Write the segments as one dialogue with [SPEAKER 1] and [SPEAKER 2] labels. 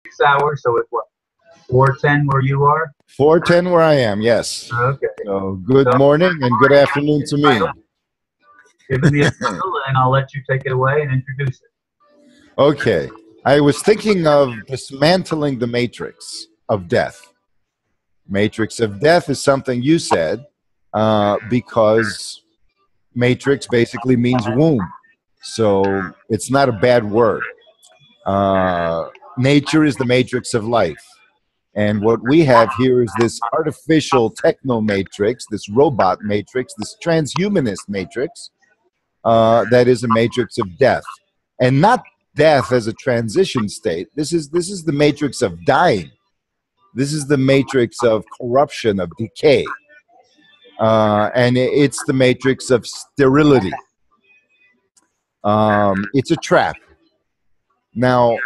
[SPEAKER 1] 6 hours, so it's what, 4:10 where you are?
[SPEAKER 2] 4:10 where I am, yes.
[SPEAKER 1] Okay.
[SPEAKER 2] So good
[SPEAKER 1] So,
[SPEAKER 2] morning and good afternoon to me.
[SPEAKER 1] give me a title, and I'll let you take it away and introduce it.
[SPEAKER 2] Okay. I was thinking of dismantling the matrix of death. Matrix of death is something you said because matrix basically means womb. So it's not a bad word. Nature is the matrix of life. And what we have here is this artificial techno matrix, this robot matrix, this transhumanist matrix that is a matrix of death. And not death as a transition state. This is the matrix of dying. This is the matrix of corruption, of decay. And it's the matrix of sterility. It's a trap. Now,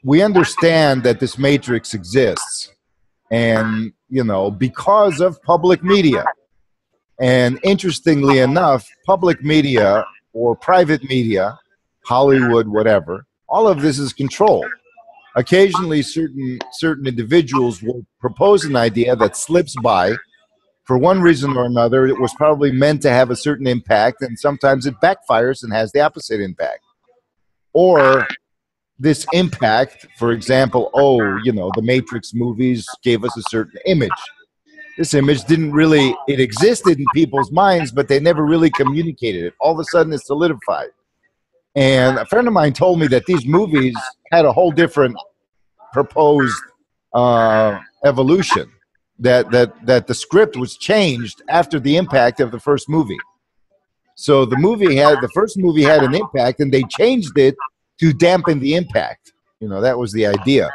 [SPEAKER 2] we understand that this matrix exists, and, you know, because of public media. And interestingly enough, public media or private media, Hollywood, whatever, all of this is controlled. Occasionally, certain individuals will propose an idea that slips by. For one reason or another, it was probably meant to have a certain impact, and sometimes it backfires and has the opposite impact. Or this impact, for example, oh, you know, the Matrix movies gave us a certain image. This image didn't really, it existed in people's minds, but they never really communicated it. All of a sudden, it's solidified. And a friend of mine told me that these movies had a whole different proposed evolution. That the script was changed after the impact of the first movie. So the first movie had an impact, and they changed it to dampen the impact. You know, that was the idea.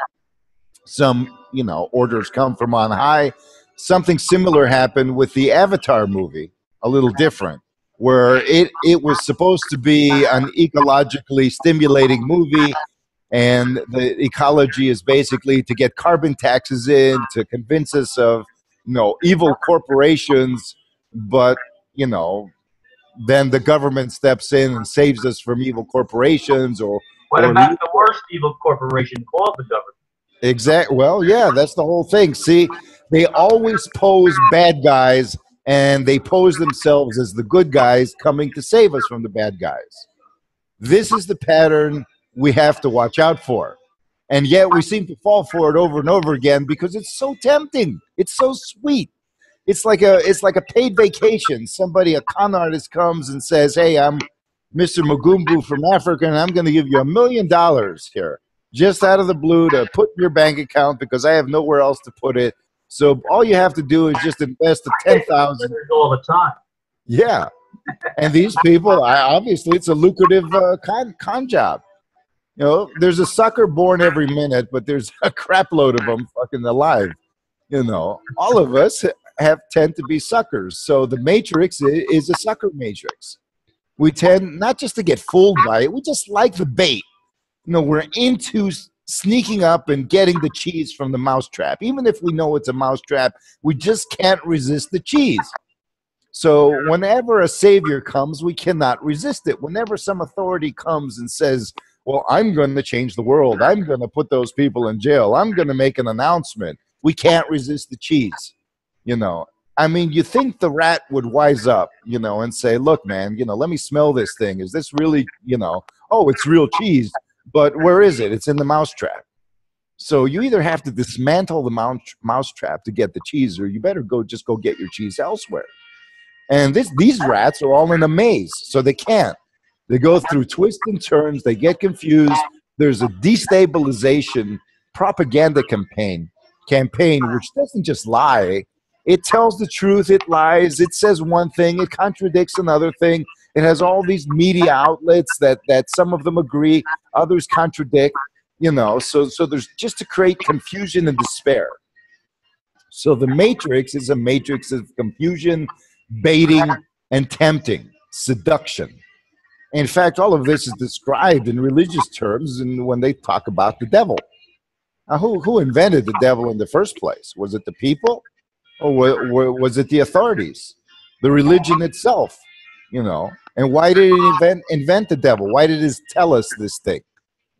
[SPEAKER 2] Some, you know, orders come from on high. Something similar happened with the Avatar movie, a little different, where it was supposed to be an ecologically stimulating movie, and the ecology is basically to get carbon taxes in, to convince us of, you know, evil corporations, but, you know, then the government steps in and saves us from evil corporations.
[SPEAKER 1] What about the worst evil corporation called the government?
[SPEAKER 2] Exactly. Well, yeah, that's the whole thing. See, they always pose bad guys, and they pose themselves as the good guys coming to save us from the bad guys. This is the pattern we have to watch out for. And yet we seem to fall for it over and over again because it's so tempting. It's so sweet. It's like a paid vacation. Somebody, a con artist, comes and says, hey, I'm Mr. Magumbu from Africa, and I'm going to give you $1 million here, just out of the blue, to put in your bank account because I have nowhere else to put it. So all you have to do is just invest the $10,000
[SPEAKER 1] all the time.
[SPEAKER 2] Yeah, and these people, obviously, it's a lucrative con job. You know, there's a sucker born every minute, but there's a crap load of them fucking alive. You know, all of us tend to be suckers. So the matrix is a sucker matrix. We tend not just to get fooled by it, we just like the bait. You know, we're into sneaking up and getting the cheese from the mousetrap. Even if we know it's a mousetrap, we just can't resist the cheese. So whenever a savior comes, we cannot resist it. Whenever some authority comes and says, well, I'm going to change the world, I'm going to put those people in jail, I'm going to make an announcement, we can't resist the cheese. You know, I mean, you think the rat would wise up, you know, and say, look, man, you know, let me smell this thing. Is this really, you know, oh, it's real cheese, but where is it? It's in the mousetrap. So you either have to dismantle the mousetrap to get the cheese, or you better just go get your cheese elsewhere. And these rats are all in a maze, so they can't. They go through twists and turns. They get confused. There's a destabilization propaganda campaign, which doesn't just lie. It tells the truth. It lies. It says one thing. It contradicts another thing. It has all these media outlets that some of them agree, others contradict. You know, so there's just to create confusion and despair. So the matrix is a matrix of confusion, baiting, and tempting, seduction. In fact, all of this is described in religious terms and when they talk about the devil. Now, who invented the devil in the first place? Was it the people, or was it the authorities, the religion itself? You know, and why did it invent the devil? Why did it tell us this thing?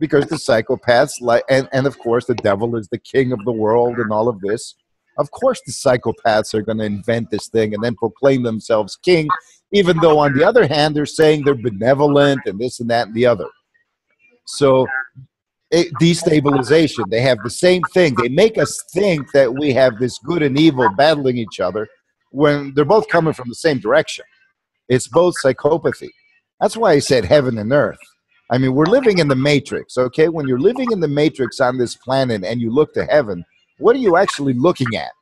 [SPEAKER 2] because the psychopaths, like, and of course the devil is the king of the world and all of this. Of course the psychopaths are going to invent this thing and then proclaim themselves king, even though on the other hand they're saying they're benevolent and this and that and the other. So destabilization, they have the same thing. They make us think that we have this good and evil battling each other when they're both coming from the same direction. It's both psychopathy. That's why I said heaven and earth. I mean, we're living in the matrix, okay? When you're living in the matrix on this planet and you look to heaven, what are you actually looking at?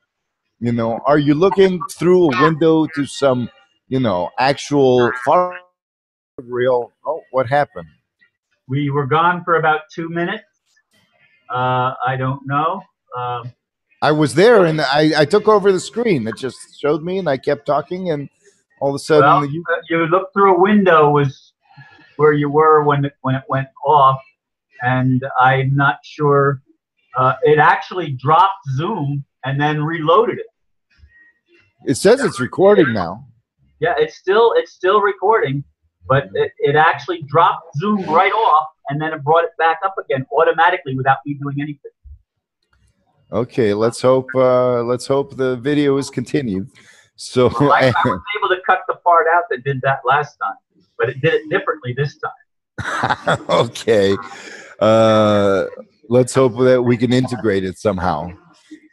[SPEAKER 2] You know, are you looking through a window to some, you know, actual far real? Oh, what happened?
[SPEAKER 1] We were gone for about 2 minutes. I don't know.
[SPEAKER 2] I was there and I took over the screen. It just showed me and I kept talking and all of a sudden
[SPEAKER 1] Well, you looked through a window was where you were when it went off, and I'm not sure. It actually dropped Zoom and then reloaded it.
[SPEAKER 2] it says it's recording now.
[SPEAKER 1] Yeah, it's still recording, but it actually dropped Zoom right off, and then it brought it back up again automatically without me doing anything.
[SPEAKER 2] Okay, let's hope the video is continued. So
[SPEAKER 1] I was able to cut the part out that did that last time, but it did it differently this time.
[SPEAKER 2] okay, let's hope that we can integrate it somehow.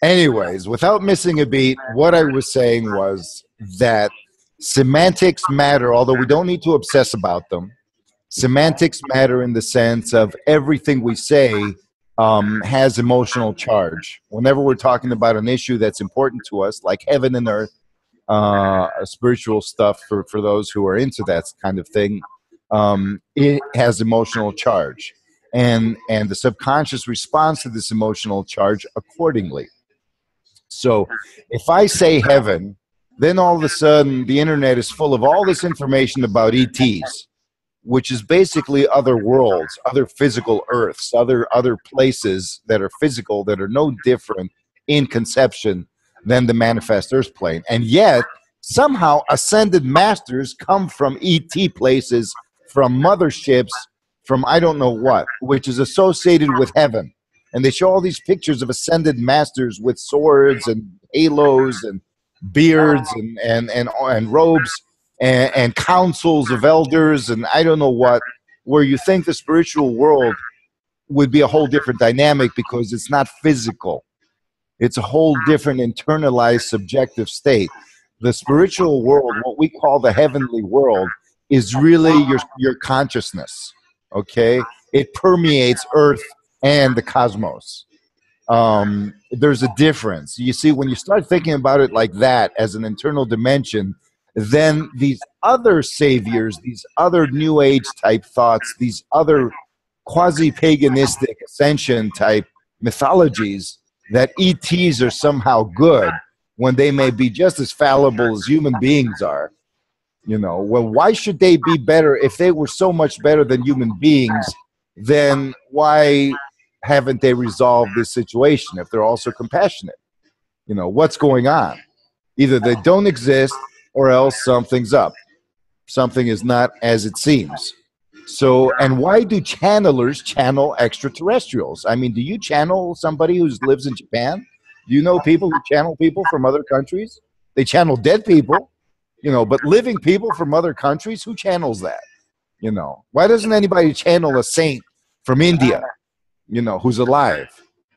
[SPEAKER 2] Anyways, without missing a beat, what I was saying was that semantics matter, although we don't need to obsess about them. Semantics matter in the sense of everything we say has emotional charge. Whenever we're talking about an issue that's important to us, like heaven and earth, spiritual stuff for those who are into that kind of thing, it has emotional charge. And the subconscious responds to this emotional charge accordingly. So if I say heaven, then all of a sudden the internet is full of all this information about ETs, which is basically other worlds, other physical earths, other places that are physical that are no different in conception than the manifest earth plane. And yet, somehow ascended masters come from ET places, from motherships, from I don't know what, which is associated with heaven. And they show all these pictures of ascended masters with swords and halos and beards and robes and councils of elders and I don't know what, where you think the spiritual world would be a whole different dynamic because it's not physical. It's a whole different internalized subjective state. The spiritual world, what we call the heavenly world, is really your consciousness, okay? It permeates Earth and the cosmos. There's a difference. You see, when you start thinking about it like that as an internal dimension, then these other saviors, these other New Age type thoughts, these other quasi-paganistic ascension type mythologies, that ETs are somehow good when they may be just as fallible as human beings are. You know, well, why should they be better? If they were so much better than human beings, then why haven't they resolved this situation if they're also compassionate? You know, what's going on? Either they don't exist or else something's up. Something is not as it seems. So, and why do channelers channel extraterrestrials? I mean, do you channel somebody who lives in Japan? Do you know people who channel people from other countries? They channel dead people, you know, but living people from other countries, who channels that? You know, why doesn't anybody channel a saint from India, you know, who's alive?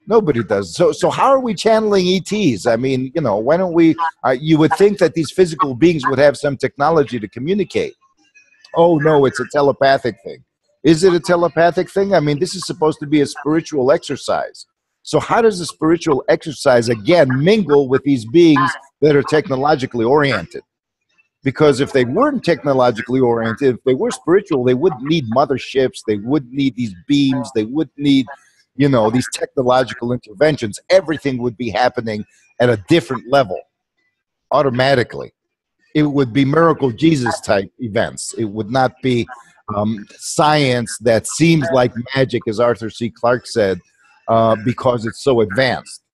[SPEAKER 2] Nobody does. So how are we channeling ETs? I mean, you know, why don't we, you would think that these physical beings would have some technology to communicate. Oh, no, it's a telepathic thing. Is it a telepathic thing? I mean, this is supposed to be a spiritual exercise. So how does the spiritual exercise, again, mingle with these beings that are technologically oriented? Because if they weren't technologically oriented, if they were spiritual, they wouldn't need motherships, they wouldn't need these beams, they wouldn't need, you know, these technological interventions. Everything would be happening at a different level automatically. It would be miracle Jesus type events. It would not be science that seems like magic, as Arthur C. Clarke said, because it's so advanced.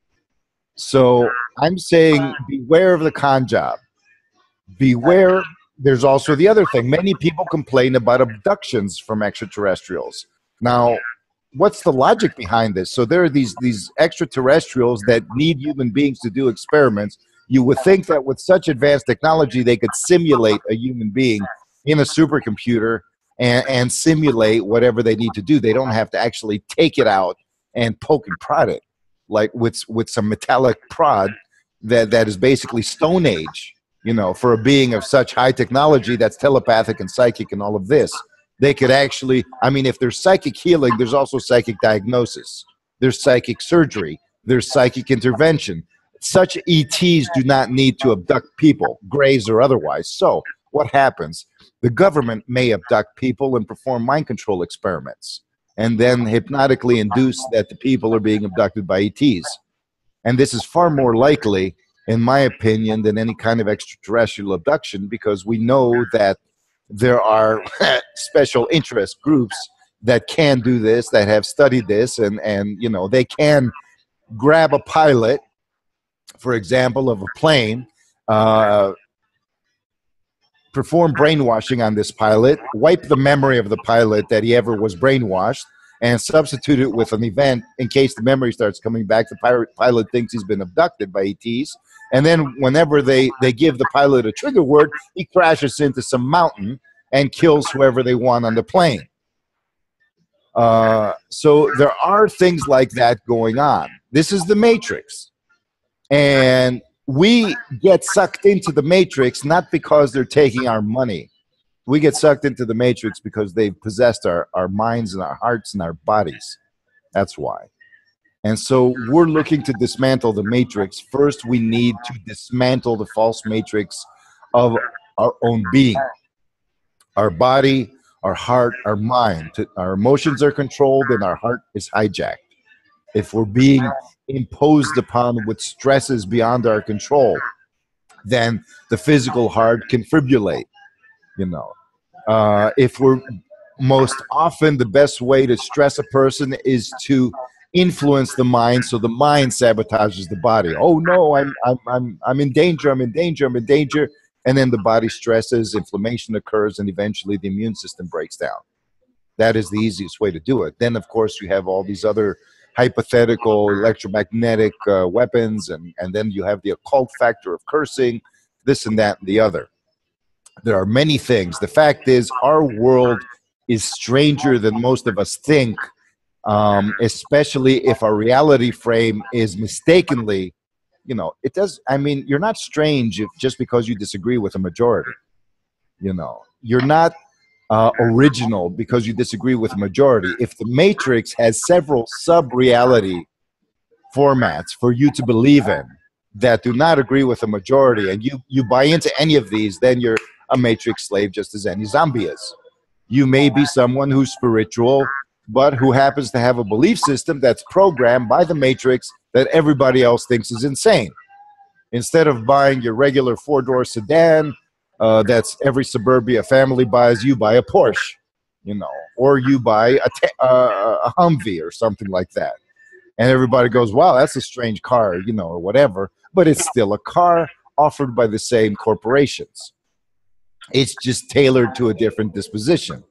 [SPEAKER 2] So I'm saying beware of the con job. Beware. There's also the other thing. Many people complain about abductions from extraterrestrials. Now, what's the logic behind this? So there are these extraterrestrials that need human beings to do experiments. You would think that with such advanced technology, they could simulate a human being in a supercomputer and simulate whatever they need to do. They don't have to actually take it out and poke and prod it, like with some metallic prod that is basically Stone Age, you know, for a being of such high technology that's telepathic and psychic and all of this. They could actually, I mean, if there's psychic healing, there's also psychic diagnosis. There's psychic surgery. There's psychic intervention. Such ETs do not need to abduct people, grays or otherwise. So what happens? The government may abduct people and perform mind control experiments and then hypnotically induce that the people are being abducted by ETs. And this is far more likely, in my opinion, than any kind of extraterrestrial abduction, because we know that there are special interest groups that can do this, that have studied this, and you know, they can grab a pilot, for example, of a plane, perform brainwashing on this pilot, wipe the memory of the pilot that he ever was brainwashed, and substitute it with an event in case the memory starts coming back. The pilot thinks he's been abducted by ETs. And then whenever they give the pilot a trigger word, he crashes into some mountain and kills whoever they want on the plane. So there are things like that going on. This is the Matrix. And we get sucked into the Matrix not because they're taking our money. We get sucked into the Matrix because they've possessed our minds and our hearts and our bodies. That's why. And so we're looking to dismantle the Matrix. First, we need to dismantle the false Matrix of our own being. Our body, our heart, our mind. Our emotions are controlled and our heart is hijacked. If we're being imposed upon with stresses beyond our control, then the physical heart can fibrillate. You know, if we're most often the best way to stress a person is to influence the mind, so the mind sabotages the body. Oh no, I'm in danger. I'm in danger. I'm in danger. And then the body stresses, inflammation occurs, and eventually the immune system breaks down. That is the easiest way to do it. Then, of course, you have all these other hypothetical electromagnetic weapons, and then you have the occult factor of cursing, this and that and the other. There are many things. The fact is, our world is stranger than most of us think, especially if our reality frame is mistakenly, you know, it does. I mean, you're not strange just because you disagree with a majority. You know, you're not original because you disagree with a majority. If the Matrix has several sub-reality formats for you to believe in that do not agree with a majority, and you buy into any of these, then you're a Matrix slave just as any zombie is. You may be someone who's spiritual, but who happens to have a belief system that's programmed by the Matrix that everybody else thinks is insane. Instead of buying your regular four-door sedan that's every suburbia family buys, you buy a Porsche, you know, or you buy a Humvee or something like that. And everybody goes, wow, that's a strange car, you know, or whatever. But it's still a car offered by the same corporations. It's just tailored to a different disposition.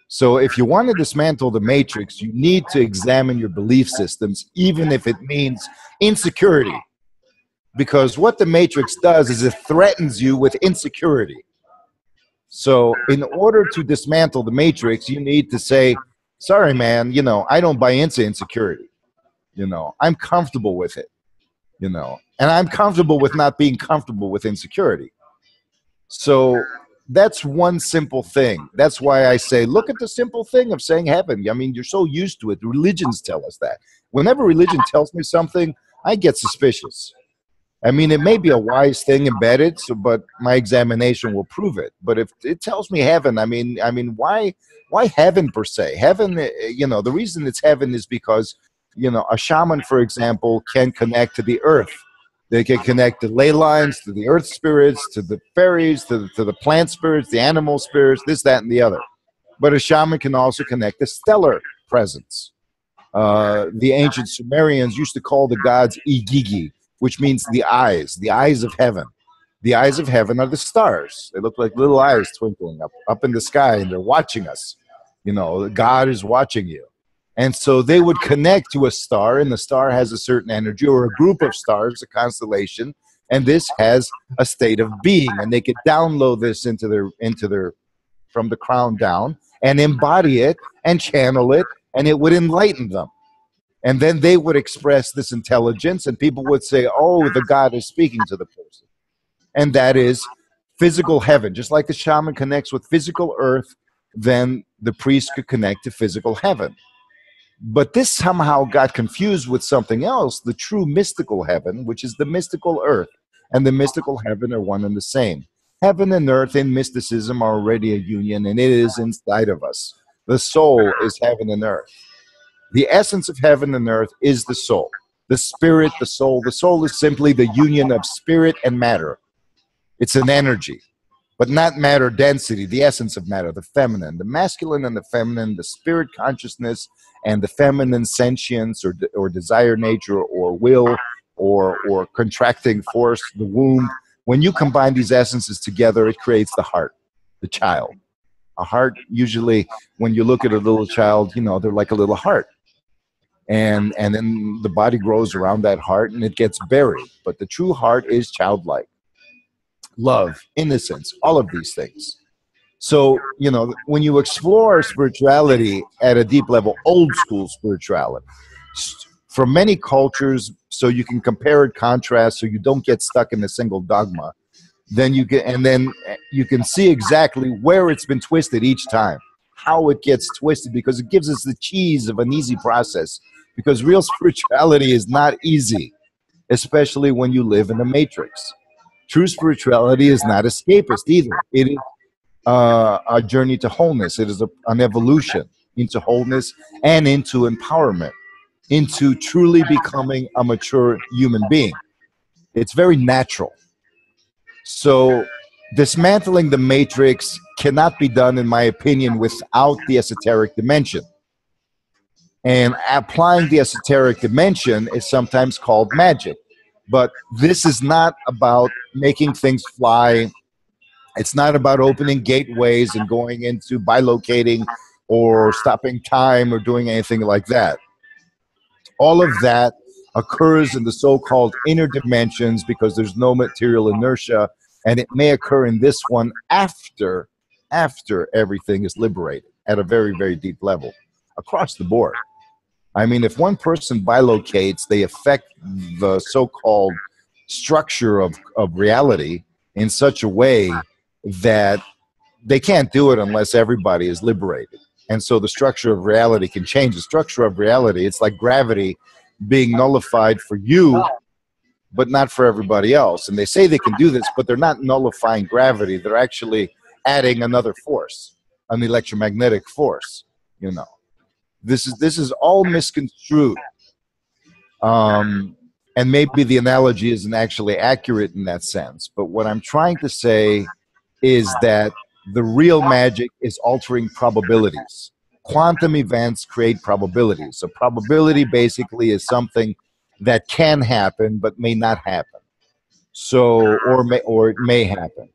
[SPEAKER 2] So if you want to dismantle the Matrix, you need to examine your belief systems, even if it means insecurity. Because what the Matrix does is it threatens you with insecurity. So in order to dismantle the Matrix, you need to say, sorry, man, you know, I don't buy into insecurity. You know, I'm comfortable with it, you know, and I'm comfortable with not being comfortable with insecurity. So that's one simple thing. That's why I say, look at the simple thing of saying heaven. I mean, you're so used to it. Religions tell us that. Whenever religion tells me something, I get suspicious. I mean, it may be a wise thing embedded, but my examination will prove it. But if it tells me heaven, I mean, why heaven per se? Heaven, you know, the reason it's heaven is because, you know, a shaman, for example, can connect to the earth. They can connect the ley lines, to the earth spirits, to the fairies, to the plant spirits, the animal spirits, this, that, and the other. But a shaman can also connect the stellar presence. The ancient Sumerians used to call the gods Igigi, which means the eyes of heaven. The eyes of heaven are the stars. They look like little eyes twinkling up in the sky, and they're watching us. You know, God is watching you. And so they would connect to a star, and the star has a certain energy, or a group of stars, a constellation, and this has a state of being, and they could download this into their from the crown down and embody it and channel it, and it would enlighten them. And then they would express this intelligence, and people would say, oh, the God is speaking to the person. And that is physical heaven. Just like the shaman connects with physical earth, then the priest could connect to physical heaven. But this somehow got confused with something else, the true mystical heaven, which is the mystical earth. And the mystical heaven are one and the same. Heaven and earth in mysticism are already a union, and it is inside of us. The soul is heaven and earth. The essence of heaven and earth is the soul. The spirit, the soul. The soul is simply the union of spirit and matter. It's an energy, but not matter density, the essence of matter, the feminine. The masculine and the feminine, the spirit consciousness and the feminine sentience or desire nature or will or contracting force, the womb. When you combine these essences together, it creates the heart, the child. A heart, usually, when you look at a little child, you know, they're like a little heart. And then the body grows around that heart and it gets buried. But the true heart is childlike. Love, innocence, all of these things. So, you know, when you explore spirituality at a deep level, old school spirituality, from many cultures, so you can compare and contrast so you don't get stuck in a single dogma, then you get, and then you can see exactly where it's been twisted each time, how it gets twisted, because it gives us the cheese of an easy process. Because real spirituality is not easy, especially when you live in a matrix. True spirituality is not escapist either. It is a journey to wholeness. It is an evolution into wholeness and into empowerment, into truly becoming a mature human being. It's very natural. So dismantling the matrix cannot be done, in my opinion, without the esoteric dimension. And applying the esoteric dimension is sometimes called magic. But this is not about making things fly. It's not about opening gateways and going into bilocating or stopping time or doing anything like that. All of that occurs in the so-called inner dimensions because there's no material inertia, and it may occur in this one after everything is liberated at a very, very deep level across the board. I mean, if one person bilocates, they affect the so-called structure of reality in such a way that they can't do it unless everybody is liberated. And so the structure of reality can change. The structure of reality, it's like gravity being nullified for you, but not for everybody else. And they say they can do this, but they're not nullifying gravity. They're actually adding another force, an electromagnetic force, you know. This is all misconstrued. And maybe the analogy isn't actually accurate in that sense. But what I'm trying to say is that the real magic is altering probabilities. Quantum events create probabilities. So probability basically is something that can happen but may not happen. So or it may happen.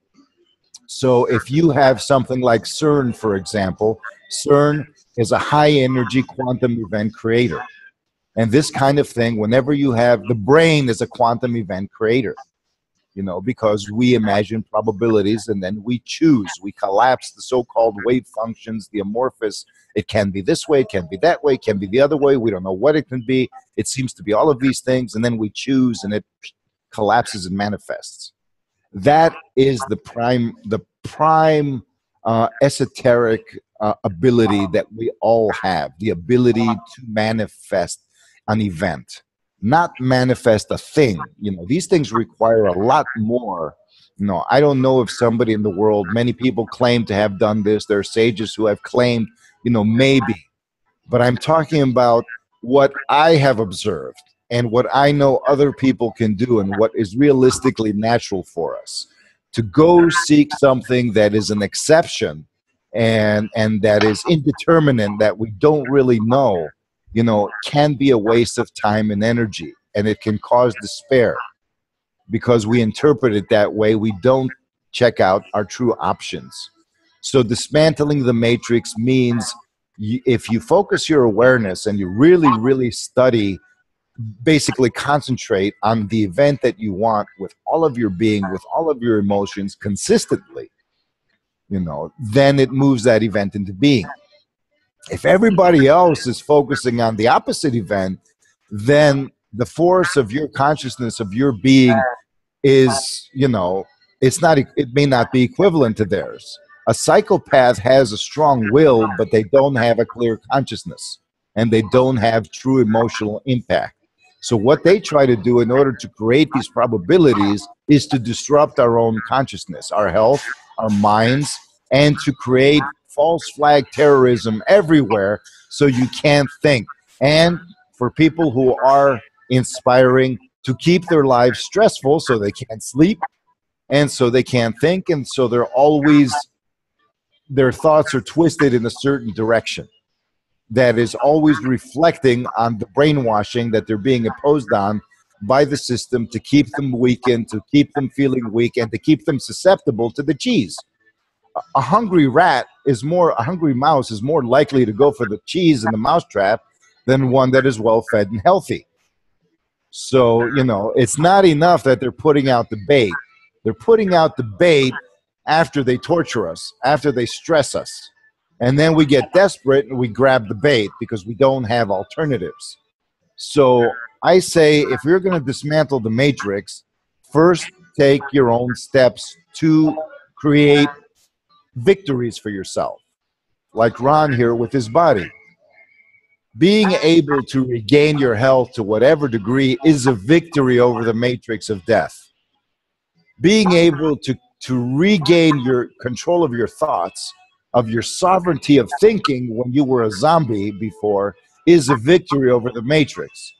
[SPEAKER 2] So if you have something like CERN, for example, CERN is a high energy quantum event creator. And this kind of thing, whenever you have, the brain is a quantum event creator, you know, because we imagine probabilities and then we choose. We collapse the so-called wave functions, the amorphous. It can be this way, it can be that way, it can be the other way. We don't know what it can be. It seems to be all of these things, and then we choose, and it collapses and manifests. That is the prime esoteric ability that we all have, the ability to manifest an event, not manifest a thing. You know, these things require a lot more. You know, I don't know if somebody in the world, many people claim to have done this. There are sages who have claimed, you know, maybe. But I'm talking about what I have observed and what I know other people can do and what is realistically natural for us. To go seek something that is an exception and that is indeterminate, that we don't really know, you know, can be a waste of time and energy, and it can cause despair because we interpret it that way. We don't check out our true options. So dismantling the matrix means If you focus your awareness and you really, really study, basically concentrate on the event that you want with all of your being, with all of your emotions consistently, then it moves that event into being. If everybody else is focusing on the opposite event, then the force of your consciousness, of your being, is, it may not be equivalent to theirs. A psychopath has a strong will, but they don't have a clear consciousness, and they don't have true emotional impact. So what they try to do in order to create these probabilities is to disrupt our own consciousness, our health, our minds, and to create false flag terrorism everywhere so you can't think. And for people who are inspiring, to keep their lives stressful so they can't sleep and so they can't think, and so their thoughts are twisted in a certain direction that is always reflecting on the brainwashing that they're being imposed on by the system to keep them weakened, to keep them feeling weak, and to keep them susceptible to the cheese. A hungry a hungry mouse is more likely to go for the cheese in the mousetrap than one that is well fed and healthy. So, it's not enough that they're putting out the bait. They're putting out the bait after they torture us, after they stress us. And then we get desperate and we grab the bait because we don't have alternatives. So I say, if you're going to dismantle the matrix, first take your own steps to create victories for yourself. Like Ron here with his body. Being able to regain your health to whatever degree is a victory over the matrix of death. Being able to regain your control of your thoughts, of your sovereignty of thinking when you were a zombie before, is a victory over the matrix.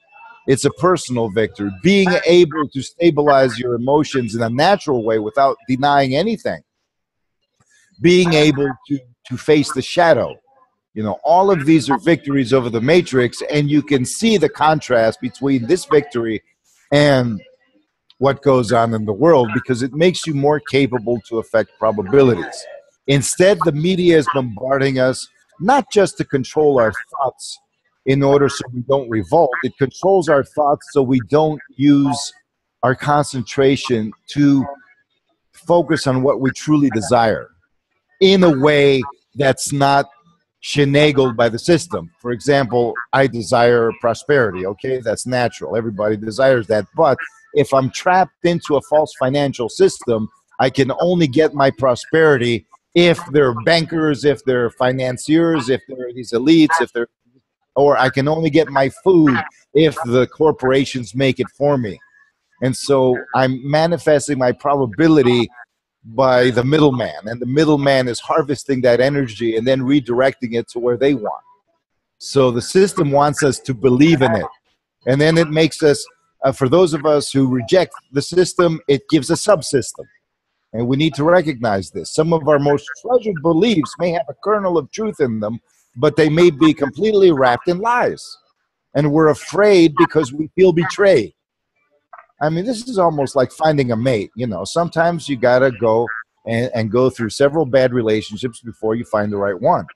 [SPEAKER 2] It's a personal victory. Being able to stabilize your emotions in a natural way without denying anything. Being able to face the shadow. All of these are victories over the matrix, and you can see the contrast between this victory and what goes on in the world, because it makes you more capable to affect probabilities. Instead, the media is bombarding us not just to control our thoughts in order so we don't revolt. It controls our thoughts so we don't use our concentration to focus on what we truly desire in a way that's not finagled by the system. For example, I desire prosperity. Okay, that's natural. Everybody desires that. But if I'm trapped into a false financial system, I can only get my prosperity if they're bankers, if they're financiers, if they're these elites, or I can only get my food if the corporations make it for me. And so I'm manifesting my probability by the middleman, and the middleman is harvesting that energy and then redirecting it to where they want. So the system wants us to believe in it, and then it makes us, for those of us who reject the system, it gives a subsystem, and we need to recognize this. Some of our most treasured beliefs may have a kernel of truth in them, but they may be completely wrapped in lies, and we're afraid because we feel betrayed. I mean, this is almost like finding a mate. Sometimes you got to go and go through several bad relationships before you find the right one.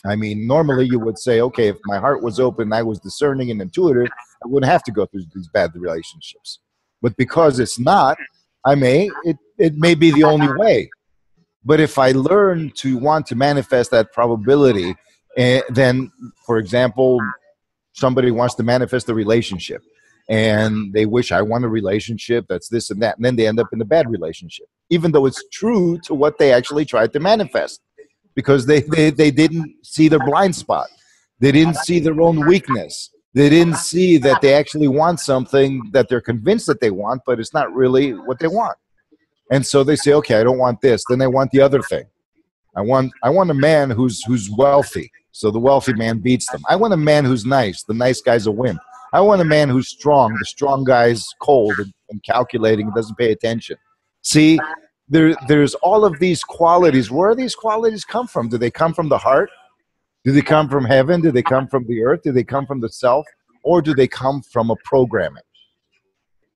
[SPEAKER 2] I mean, normally you would say, okay, if my heart was open, I was discerning and intuitive, I wouldn't have to go through these bad relationships. But because it's not, it may be the only way. But if I learn to want to manifest that probability, then, for example, somebody wants to manifest a relationship, and they wish, I want a relationship that's this and that, and then they end up in a bad relationship, even though it's true to what they actually tried to manifest, because they didn't see their blind spot. They didn't see their own weakness. They didn't see that they actually want something that they're convinced that they want, but it's not really what they want. And so they say, okay, I don't want this. Then they want the other thing. I want a man who's wealthy, so the wealthy man beats them. I want a man who's nice. The nice guy's a wimp. I want a man who's strong. The strong guy's cold and calculating and doesn't pay attention. See, there's all of these qualities. Where do these qualities come from? Do they come from the heart? Do they come from heaven? Do they come from the earth? Do they come from the self? Or do they come from a programming?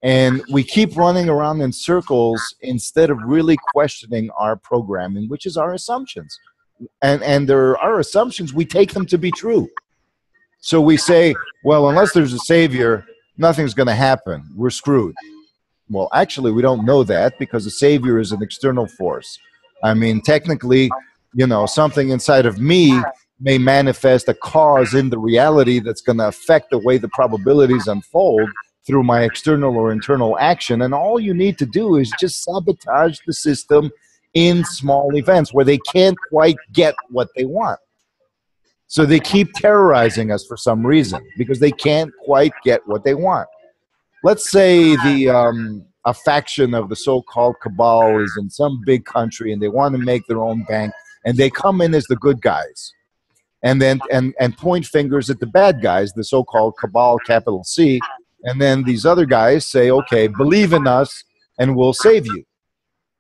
[SPEAKER 2] And we keep running around in circles instead of really questioning our programming, which is our assumptions. and there are assumptions, we take them to be true. So we say, well, unless there's a savior, nothing's going to happen. We're screwed. Well, actually, we don't know that, because a savior is an external force. I mean, technically, you know, something inside of me may manifest a cause in the reality that's going to affect the way the probabilities unfold through my external or internal action. And all you need to do is just sabotage the system in small events where they can't quite get what they want. So they keep terrorizing us for some reason, because they can't quite get what they want. Let's say a faction of the so-called cabal is in some big country and they want to make their own bank, and they come in as the good guys and then and point fingers at the bad guys, the so-called cabal, capital C, and then these other guys say, okay, believe in us and we'll save you.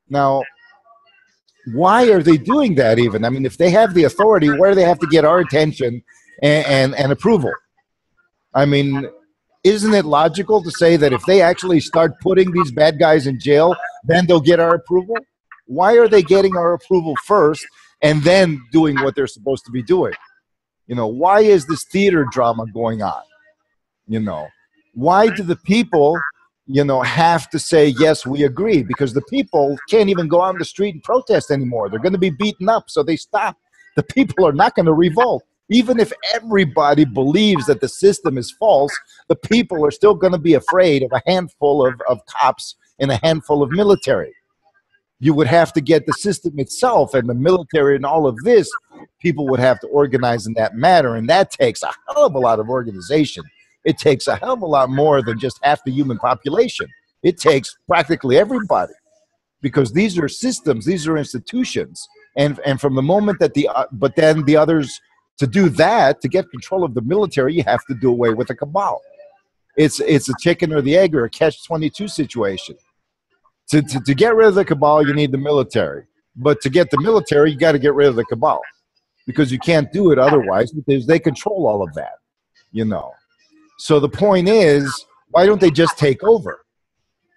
[SPEAKER 2] Now, why are they doing that even? I mean, if they have the authority, why do they have to get our attention and approval? I mean, isn't it logical to say that if they actually start putting these bad guys in jail, then they'll get our approval? Why are they getting our approval first and then doing what they're supposed to be doing? You know, why is this theater drama going on? You know, why do the people, you know, have to say, yes, we agree? Because the people can't even go on the street and protest anymore. They're going to be beaten up, so they stop. The people are not going to revolt. Even if everybody believes that the system is false, the people are still going to be afraid of a handful of cops and a handful of military. You would have to get the system itself and the military and all of this, people would have to organize in that manner, and that takes a hell of a lot of organization. It takes a hell of a lot more than just half the human population. It takes practically everybody, because these are systems, these are institutions, and from the moment that but then the others, to do that, to get control of the military, you have to do away with the cabal. It's a chicken or the egg, or a catch-22 situation. To get rid of the cabal, you need the military. But to get the military, you got to get rid of the cabal, because you can't do it otherwise, because they control all of that, you know. So the point is, why don't they just take over?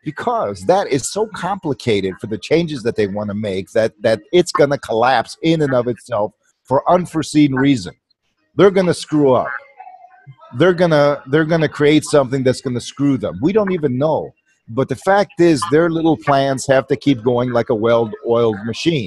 [SPEAKER 2] Because that is so complicated for the changes that they want to make that it's going to collapse in and of itself for unforeseen reasons. They're going to screw up. They're gonna create something that's going to screw them. We don't even know. But the fact is, their little plans have to keep going like a well-oiled machine.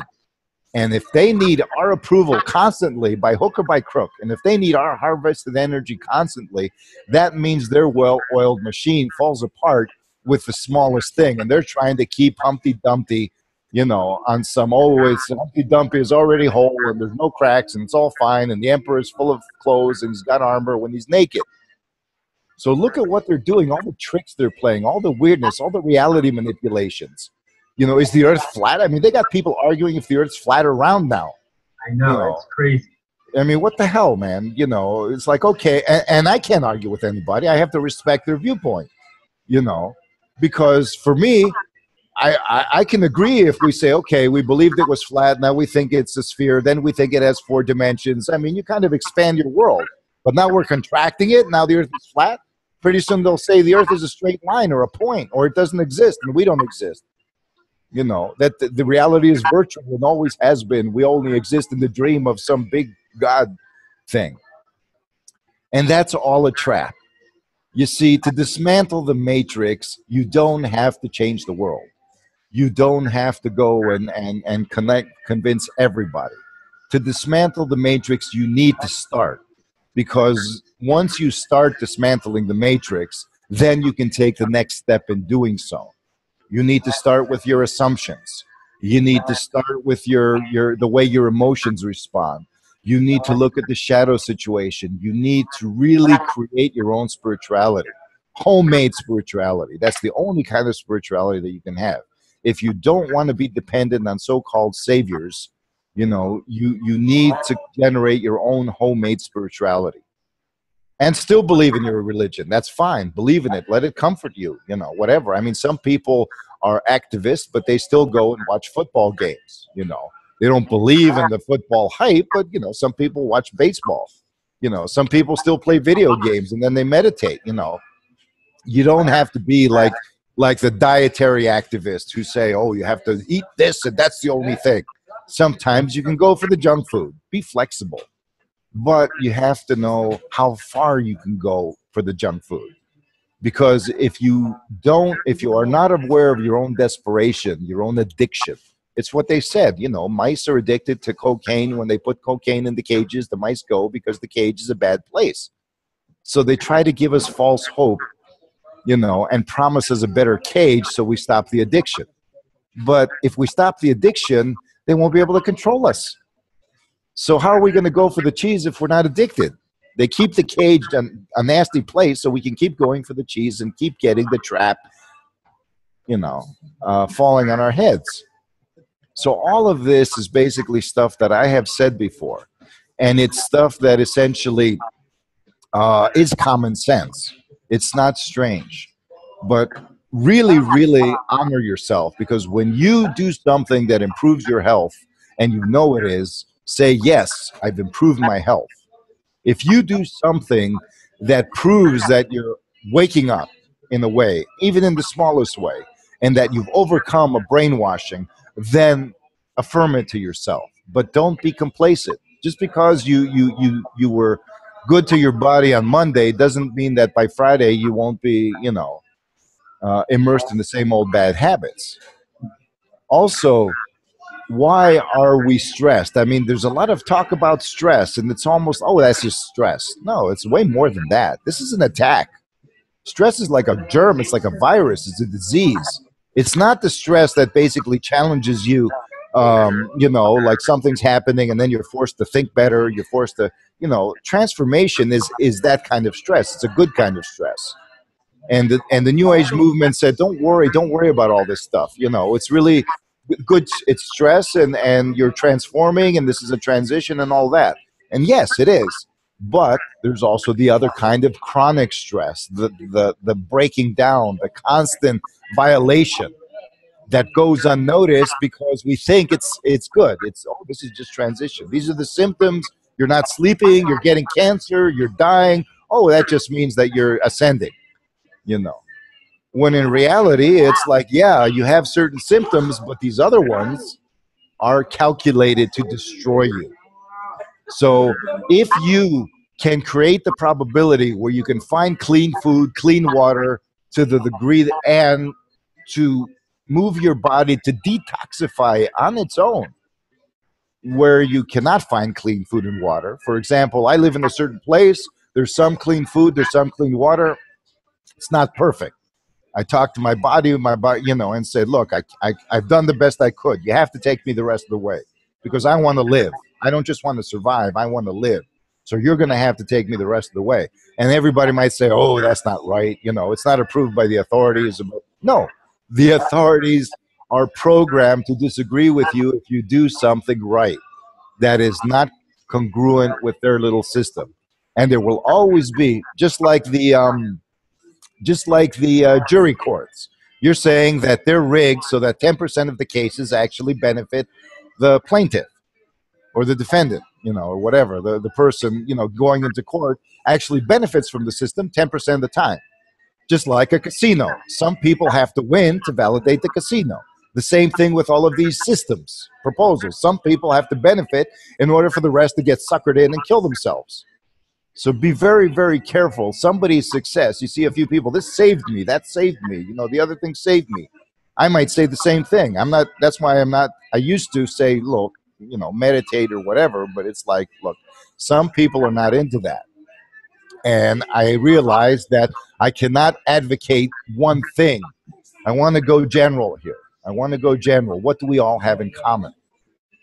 [SPEAKER 2] And if they need our approval constantly, by hook or by crook, and if they need our harvested energy constantly, that means their well-oiled machine falls apart with the smallest thing. And they're trying to keep Humpty Dumpty, you know, on some, it's Humpty Dumpty is already whole and there's no cracks and it's all fine, and the emperor is full of clothes and he's got armor when he's naked. So look at what they're doing, all the tricks they're playing, all the weirdness, all the reality manipulations. You know, is the earth flat? I mean, they got people arguing if the earth's flat or round now.
[SPEAKER 1] I know, you know, it's crazy.
[SPEAKER 2] I mean, what the hell, man? You know, it's like, okay, and I can't argue with anybody. I have to respect their viewpoint, you know, because for me, I can agree if we say, okay, we believed it was flat, now we think it's a sphere, then we think it has 4 dimensions. I mean, you kind of expand your world, but now we're contracting it. Now the earth is flat. Pretty soon they'll say the earth is a straight line or a point, or it doesn't exist and we don't exist. You know, that the reality is virtual and always has been. We only exist in the dream of some big God thing. And that's all a trap. You see, to dismantle the matrix, you don't have to change the world. You don't have to go and convince everybody. To dismantle the matrix, you need to start. Because once you start dismantling the matrix, then you can take the next step in doing so. You need to start with your assumptions. You need to start with the way your emotions respond. You need to look at the shadow situation. You need to really create your own spirituality, homemade spirituality. That's the only kind of spirituality that you can have. If you don't want to be dependent on so-called saviors, you know, you need to generate your own homemade spirituality. And still believe in your religion. That's fine. Believe in it. Let it comfort you, you know, whatever. I mean, some people are activists, but they still go and watch football games, you know. They don't believe in the football hype, but, you know, some people watch baseball. You know, some people still play video games and then they meditate, you know. You don't have to be like the dietary activists who say, oh, you have to eat this and that's the only thing. Sometimes you can go for the junk food. Be flexible. But you have to know how far you can go for the junk food. Because if you are not aware of your own desperation, your own addiction, it's what they said, you know, mice are addicted to cocaine. When they put cocaine in the cages, the mice go because the cage is a bad place. So they try to give us false hope, you know, and promise us a better cage so we stop the addiction. But if we stop the addiction, they won't be able to control us. So how are we going to go for the cheese if we're not addicted? They keep the cage in a nasty place so we can keep going for the cheese and keep getting the trap, you know, falling on our heads. So all of this is basically stuff that I have said before. And it's stuff that essentially is common sense. It's not strange. But really, really honor yourself, because when you do something that improves your health and you know it is, say, yes, I've improved my health. If you do something that proves that you're waking up in a way, even in the smallest way, and that you've overcome a brainwashing, then affirm it to yourself. But don't be complacent. Just because you were good to your body on Monday doesn't mean that by Friday you won't be, you know, immersed in the same old bad habits. Also, why are we stressed? I mean, there's a lot of talk about stress, and it's almost, oh, that's just stress. No, it's way more than that. This is an attack. Stress is like a germ, it's like a virus, it's a disease. It's not the stress that basically challenges you, you know, like something's happening and then you're forced to think better, you're forced to, you know, transformation is that kind of stress. It's a good kind of stress. And the New Age movement said, don't worry about all this stuff. You know, it's really good. It's stress, and you're transforming, and this is a transition and all that. And yes, it is. But there's also the other kind of chronic stress, the breaking down, the constant violation that goes unnoticed because we think it's good. It's, oh, this is just transition. These are the symptoms. You're not sleeping. You're getting cancer. You're dying. Oh, that just means that you're ascending. You know, when in reality, it's like, yeah, you have certain symptoms, but these other ones are calculated to destroy you. So if you can create the probability where you can find clean food, clean water to the degree and to move your body to detoxify on its own, where you cannot find clean food and water. For example, I live in a certain place. There's some clean food. There's some clean water. It's not perfect. I talked to my body, you know, and said, look, I've done the best I could. You have to take me the rest of the way because I want to live. I don't just want to survive. I want to live. So you're going to have to take me the rest of the way. And everybody might say, oh, that's not right. You know, it's not approved by the authorities. No, the authorities are programmed to disagree with you if you do something right that is not congruent with their little system. And there will always be, just like the jury courts. You're saying that they're rigged so that 10% of the cases actually benefit the plaintiff or the defendant, you know, or whatever. The person, you know, going into court actually benefits from the system 10% of the time. Just like a casino. Some people have to win to validate the casino. The same thing with all of these systems, proposals. Some people have to benefit in order for the rest to get suckered in and kill themselves. So be very, very careful. Somebody's success, you see a few people, this saved me, that saved me, you know, the other thing saved me. I might say the same thing. That's why I'm not, I used to say, look, you know, meditate or whatever, but it's like, look, some people are not into that. And I realized that I cannot advocate one thing. I want to go general here. I want to go general. What do we all have in common?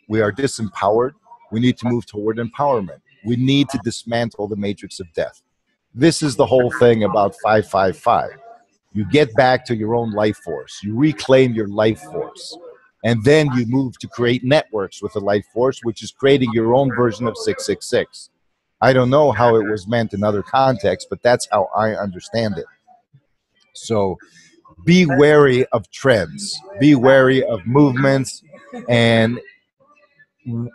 [SPEAKER 2] We are disempowered. We need to move toward empowerment. We need to dismantle the matrix of death. This is the whole thing about 555. You get back to your own life force. You reclaim your life force. And then you move to create networks with the life force, which is creating your own version of 666. I don't know how it was meant in other contexts, but that's how I understand it. So be wary of trends. Be wary of movements. And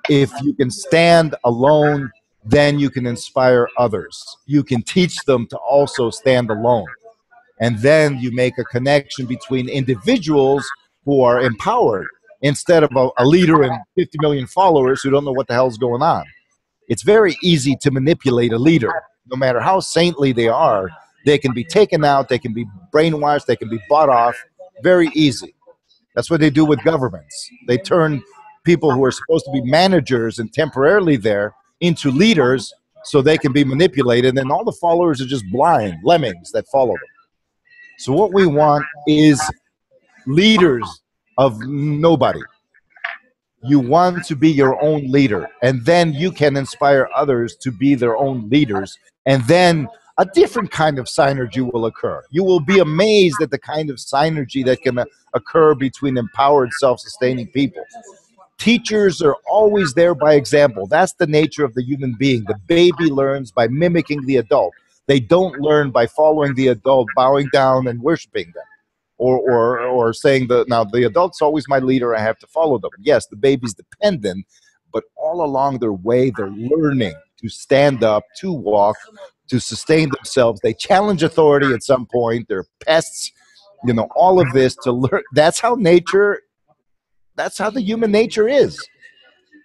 [SPEAKER 2] if you can stand alone, then you can inspire others. You can teach them to also stand alone. And then you make a connection between individuals who are empowered, instead of a leader and 50 million followers who don't know what the hell's going on. It's very easy to manipulate a leader. No matter how saintly they are, they can be taken out, they can be brainwashed, they can be bought off. Very easy. That's what they do with governments. They turn people who are supposed to be managers and temporarily there into leaders so they can be manipulated, and all the followers are just blind lemmings that follow them. So what we want is leaders of nobody. You want to be your own leader, and then you can inspire others to be their own leaders, and then a different kind of synergy will occur. You will be amazed at the kind of synergy that can occur between empowered, self-sustaining people. Teachers are always there by example. That's the nature of the human being. The baby learns by mimicking the adult. They don't learn by following the adult, bowing down and worshiping them, or saying that now the adult's always my leader, I have to follow them. Yes, the baby's dependent, but all along their way, they're learning to stand up, to walk, to sustain themselves. They challenge authority at some point. They're pests, all of this to learn. That's how the human nature is.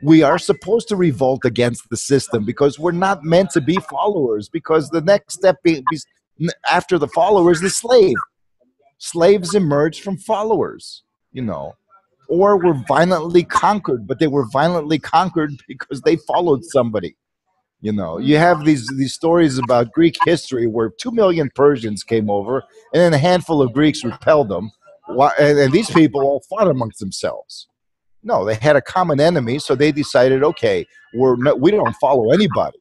[SPEAKER 2] We are supposed to revolt against the system because we're not meant to be followers, because the next step after the follower is the slave. Slaves emerge from followers, or were violently conquered, but they were violently conquered because they followed somebody. You have these stories about Greek history where 2 million Persians came over and then a handful of Greeks repelled them. And these people all fought amongst themselves. No, they had a common enemy, so they decided, okay, we don't follow anybody,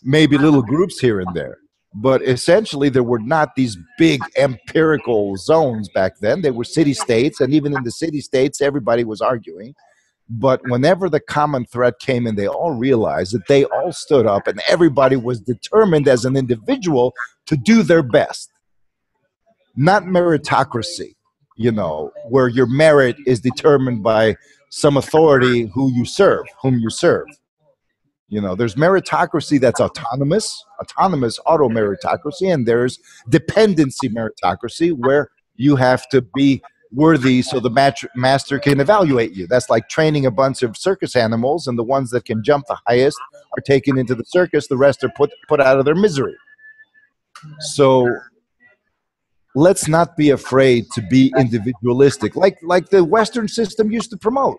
[SPEAKER 2] maybe little groups here and there. But essentially, there were not these big empirical zones back then. They were city-states, and even in the city-states, everybody was arguing. But whenever the common threat came in, they all realized that they all stood up, and everybody was determined as an individual to do their best. Not meritocracy, where your merit is determined by some authority whom you serve. There's meritocracy that's autonomous auto meritocracy, and there's dependency meritocracy where you have to be worthy so the master can evaluate you. That's like training a bunch of circus animals, and the ones that can jump the highest are taken into the circus. The rest are put out of their misery. So let's not be afraid to be individualistic, like the Western system used to promote.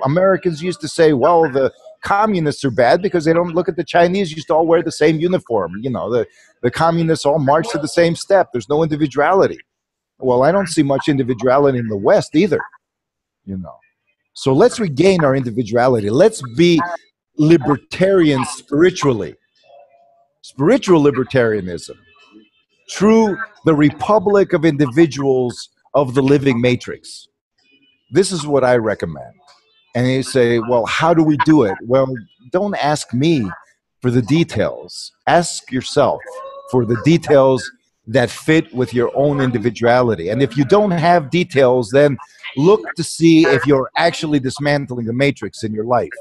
[SPEAKER 2] Americans used to say, well, the communists are bad because they don't look at the Chinese used to all wear the same uniform. The communists all march to the same step. There's no individuality. Well, I don't see much individuality in the West either. So let's regain our individuality. Let's be libertarian spiritually. Spiritual libertarianism. True, the republic of individuals of the living matrix. This is what I recommend. And you say, well, how do we do it? Well, don't ask me for the details. Ask yourself for the details that fit with your own individuality. And if you don't have details, then look to see if you're actually dismantling the matrix in your life,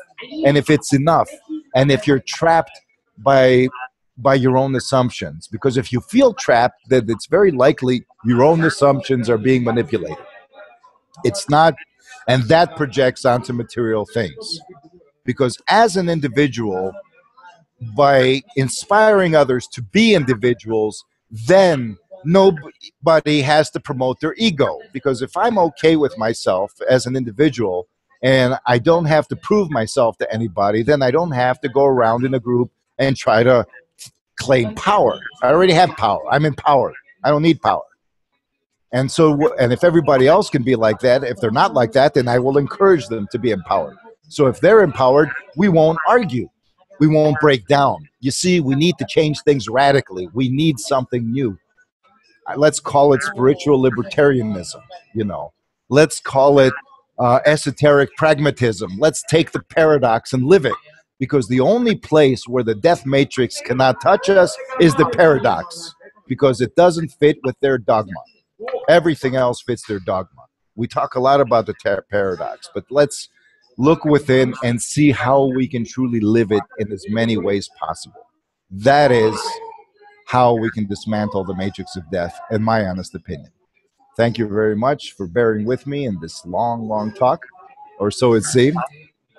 [SPEAKER 2] and if it's enough, and if you're trapped by your own assumptions. Because if you feel trapped, then it's very likely your own assumptions are being manipulated. It's not, and that projects onto material things. Because as an individual, by inspiring others to be individuals, then nobody has to promote their ego. Because if I'm okay with myself as an individual and I don't have to prove myself to anybody, then I don't have to go around in a group and try to claim power. I already have power. I'm empowered. I don't need power. And so, and if everybody else can be like that, if they're not like that, then I will encourage them to be empowered. So if they're empowered, we won't argue. We won't break down. You see, we need to change things radically. We need something new. Let's call it spiritual libertarianism, Let's call it esoteric pragmatism. Let's take the paradox and live it. Because the only place where the death matrix cannot touch us is the paradox. Because it doesn't fit with their dogma. Everything else fits their dogma. We talk a lot about the paradox, but let's look within and see how we can truly live it in as many ways possible. That is how we can dismantle the matrix of death, in my honest opinion. Thank you very much for bearing with me in this long, long talk, or so it seemed.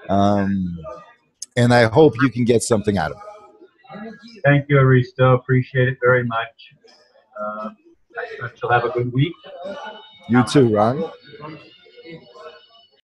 [SPEAKER 2] And I hope you can get something out of it.
[SPEAKER 1] Thank you, Aristo. Appreciate it very much. I shall have a good week.
[SPEAKER 2] You too, Ron.